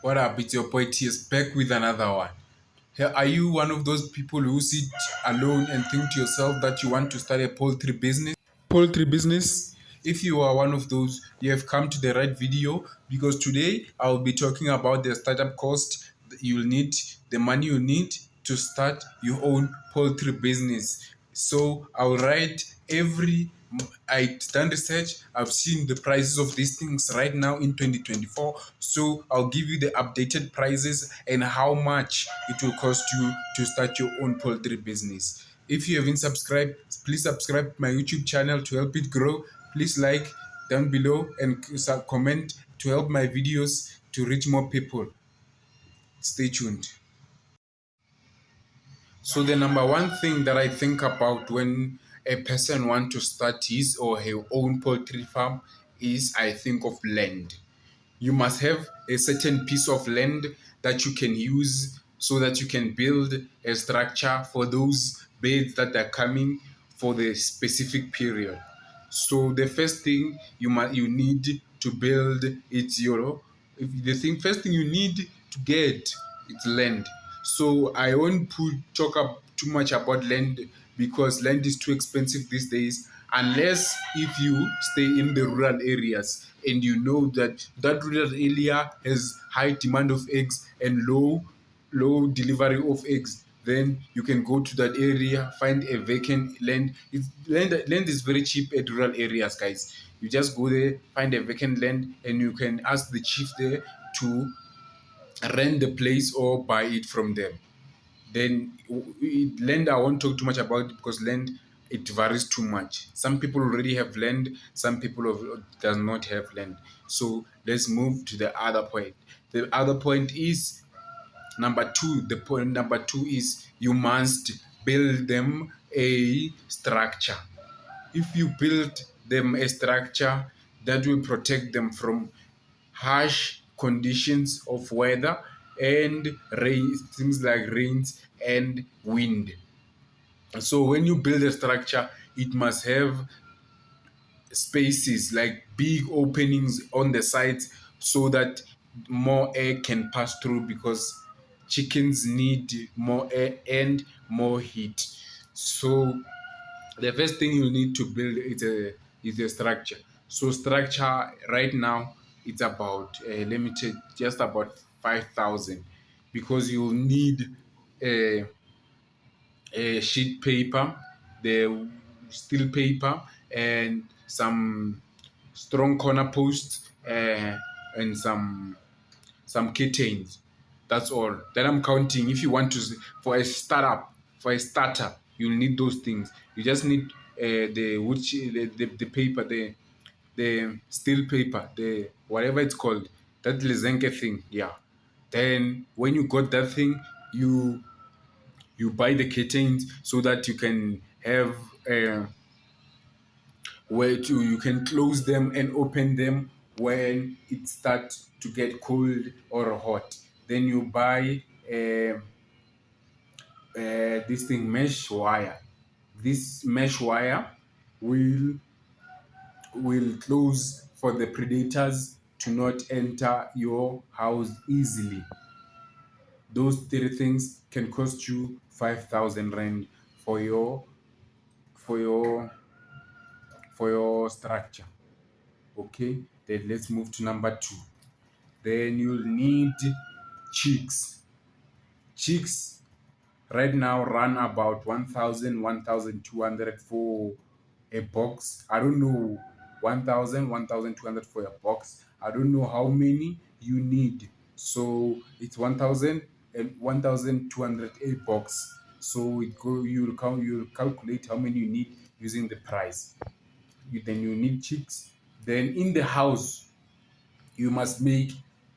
What up? It's your boy TS back with another one. Here, are you one of those people who sit alone and think to yourself that you want to start a poultry business? Poultry business? If you are one of those, you have come to the right video because today I will be talking about the startup cost you'll need, the money you need to start your own poultry business. So I'll write every I've done research. I've seen the prices of these things right now in 2024. So I'll give you the updated prices and how much it will cost you to start your own poultry business. If you haven't subscribed, please subscribe to my YouTube channel to help it grow. Please like down below and comment to help my videos to reach more people. Stay tuned. So the number one thing that I think about when a person wants to start his or her own poultry farm is I think of land. You must have a certain piece of land that you can use so that you can build a structure for those birds that are coming for the specific period. So the first thing you need to build it's your if the thing first thing you need to get it's land. So I won't talk up too much about land because land is too expensive these days unless if you stay in the rural areas and you know that that rural area has high demand of eggs and low delivery of eggs, then you can go to that area, find a vacant land. Land is very cheap at rural areas, guys. You just go there, find a vacant land, and you can ask the chief there to rent the place or buy it from them. Then land I won't talk too much about it because land it varies too much. Some people already have land, some people does not have land. So let's move to the other point. The other point is number two. The point number two is you must build them a structure. If you build them a structure that will protect them from harsh conditions of weather and rain, things like rains and wind. So when you build a structure, it must have spaces like big openings on the sides so that more air can pass through because chickens need more air and more heat. So the first thing you need to build is a structure. So structure right now it's about limited just about 5,000 because you'll need a, a sheet paper, the steel paper, and some strong corner posts and some curtains. That's all. Then I'm counting. If you want to for a startup, for a starter, you'll need those things. You just need the wood, the paper, the steel paper, the whatever it's called, that lezenke thing. Yeah. Then when you got that thing, you buy the curtains so that you can have where to you can close them and open them when it starts to get cold or hot. Then you buy this thing mesh wire. This mesh wire will close for the predators to not enter your house easily. Those three things can cost you 5,000 rand for for your for your structure. Okay, then let's move to number two. Then you'll need chicks. Chicks right now run about 1,000, 1,200 for a box. I don't know, 1,000, 1,200 for a box. I don't know how many you need. So it's 1,000 and 1,200 a box. So you'll calculate how many you need using the price. Then you need chicks. Then in the house, you must make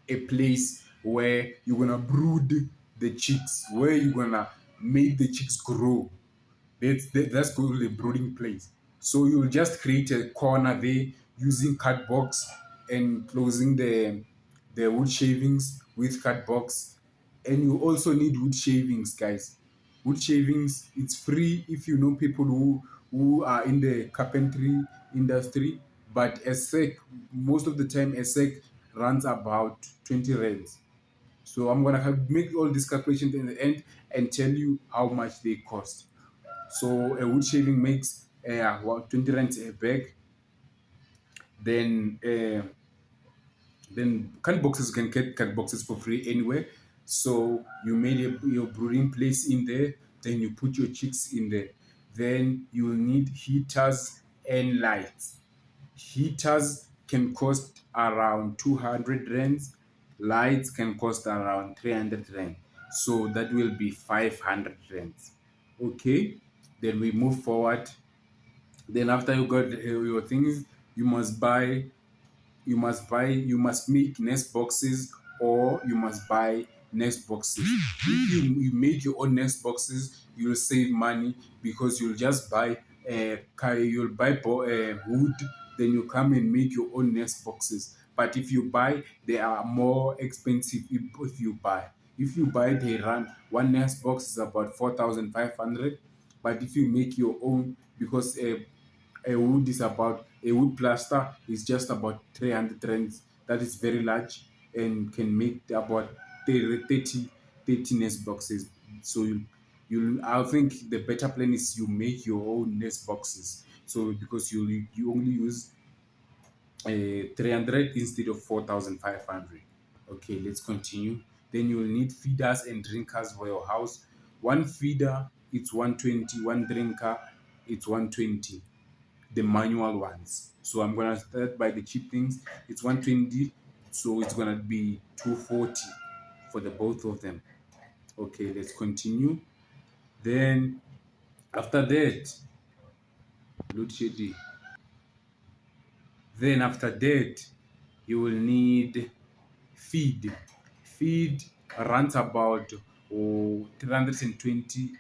a place where you're gonna brood the chicks, where you're gonna make the chicks grow. That's called a brooding place. So you'll just create a corner there using card box and closing the wood shavings with card box. And you also need wood shavings, guys. Wood shavings, it's free if you know people who are in the carpentry industry. But a sack, most of the time, a sack runs about 20 rands. So I'm gonna make all these calculations in the end and tell you how much they cost. So a wood shaving makes 20 rand a bag. Then cat boxes, can get cat boxes for free anywhere. So you made your brooding place in there. Then you put your chicks in there. Then you will need heaters and lights. Heaters can cost around 200 rands. Lights can cost around 300 rand. So that will be 500 rands. Okay. Then we move forward. Then after you got your things, you must buy you must make nest boxes, or you must buy nest boxes. If you make your own nest boxes, you'll save money, because you'll just buy wood, then you come and make your own nest boxes. But if you buy, they are more expensive. If you buy, they run one nest box is about 4,500. But if you make your own, because a wood plaster is just about 300 rands. That is very large and can make about 30 nest boxes. So I think the better plan is you make your own nest boxes. So because you only use 300 instead of 4,500. Okay, let's continue. Then you will need feeders and drinkers for your house. One feeder, it's 120. One drinker, it's 120, the manual ones. So I'm gonna start by the cheap things. It's 120, so it's gonna be 240 for the both of them. Okay, let's continue. Then after that, load shedding. Then after that, you will need feed. Feed runs about 320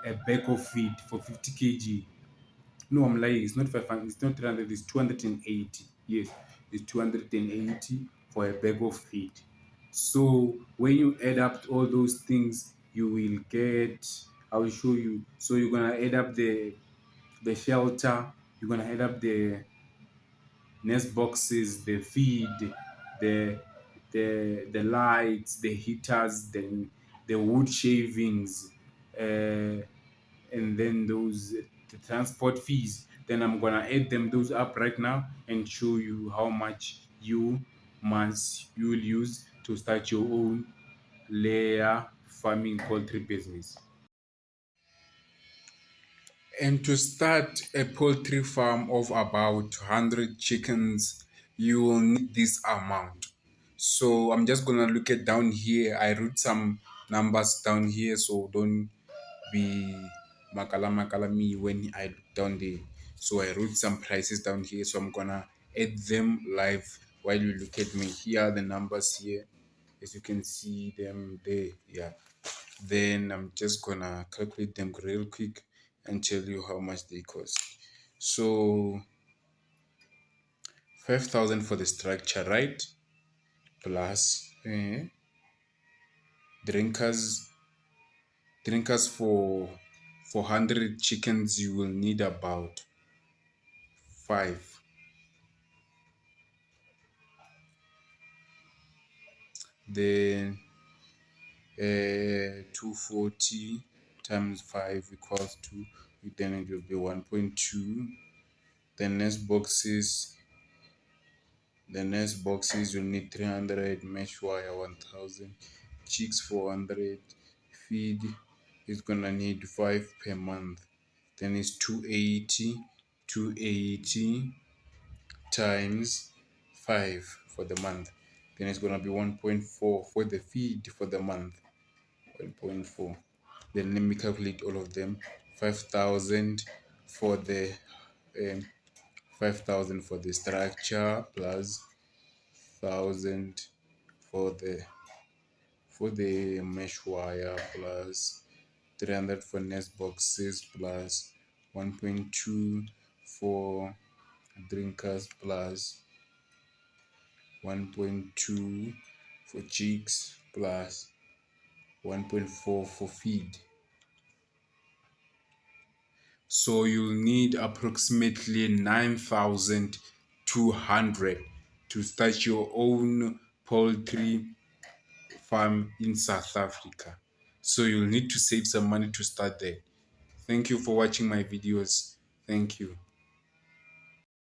a bag of feed for 50 kg. No, I'm lying. It's not 500. It's not 300. It's 280. Yes, it's 280 for a bag of feed. So when you add up all those things, you will get. I will show you. So you're gonna add up the shelter. You're gonna add up the nest boxes, the feed, the the lights, the heaters, then the wood shavings, and then those the transport fees. Then I'm gonna add them those up right now and show you how much you will use to start your own layer farming poultry business. And to start a poultry farm of about 100 chickens, you will need this amount. So I'm just gonna look at down here. I wrote some numbers down here, so don't be makala me when I look down there. So I wrote some prices down here, so I'm gonna add them live while you look at me. Here are the numbers here, as you can see them there. Yeah. Then I'm just gonna calculate them real quick and tell you how much they cost. So 5,000 for the structure, right? Plus drinkers for 400 chickens, you will need about five. Then 240 times 5 equals to, then it will be 1.2. The next boxes you need 300, mesh wire 1000, chicks 400, feed is gonna need 5 per month. Then it's 280 times 5 for the month. Then it's gonna be 1.4 for the feed for the month. 1.4. Then let me calculate all of them. 5,000 for the um, 5,000 for the structure, plus 1,000 for the mesh wire, plus 300 for nest boxes, plus 1.2 for drinkers, plus 1.2 for chicks, plus 1.4 for feed. So you'll need approximately 9,200 to start your own poultry farm in South Africa. So you'll need to save some money to start there. Thank you for watching my videos. Thank you.